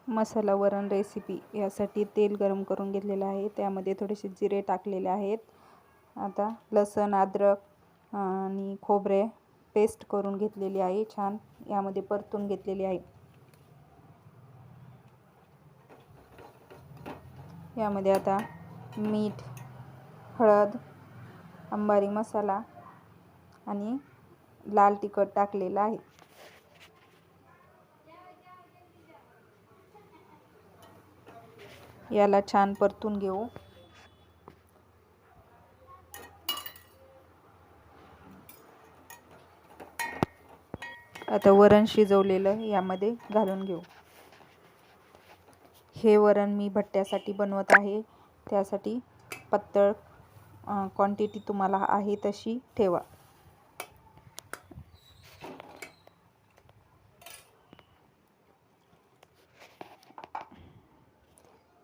मसाला वरण रेसिपी यासाठी तेल गरम करून घेतलेलं आहे। त्यामध्ये थोडेसे जिरे टाकलेले आहेत। आता लसूण अद्रक आणि खोबरे पेस्ट करून घेतलेली आहे, छान यामध्ये परतून घेतलेली आहे। यामध्ये आता मीठ, हळद, अंबारी मसाला आणि लाल तिखट टाकलेला आहे। याला छान परतून घेऊ। आता वरण शिजवलेलं यामध्ये घालून घेऊ। हे वरण मी भट्ट्यासाठी बनवत आहे, त्यासाठी पातळ क्वांटिटी तुम्हाला आहे तशी ठेवा।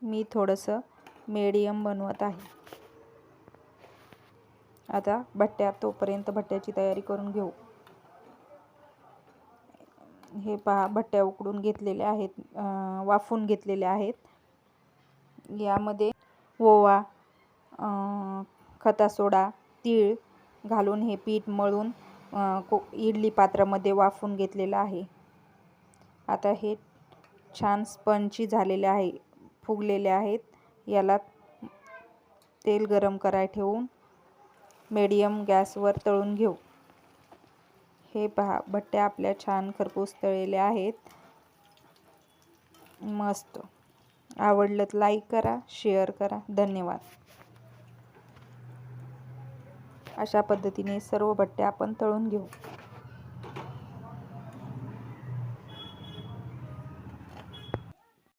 मी थोडंसं मीडियम बनवत आहे। आता तोपर्यंत भट्ट्याची तयारी करून घेऊ। हे पहा, भट्ट्या उकडून घेतलेल्या आहेत, वाफून घेतलेल्या आहेत। यामध्ये ओवा, खता सोडा, तीळ घालून हे पीठ मळून इडली पात्रामध्ये वाफून घेतलेलं आहे। आता हे छान स्पंजी झालेले आहे, फुगलेले आहेत। याला तेल गरम करायला ठेवून मीडियम गॅसवर तळून घेऊ। हे पहा, भट्ट्या आपल्या छान खरपूस तळलेल्या आहेत, मस्त। आवडलं तर लाईक करा, शेअर करा, धन्यवाद। अशा पद्धतीने सर्व भट्ट्या आपण तळून घेऊ।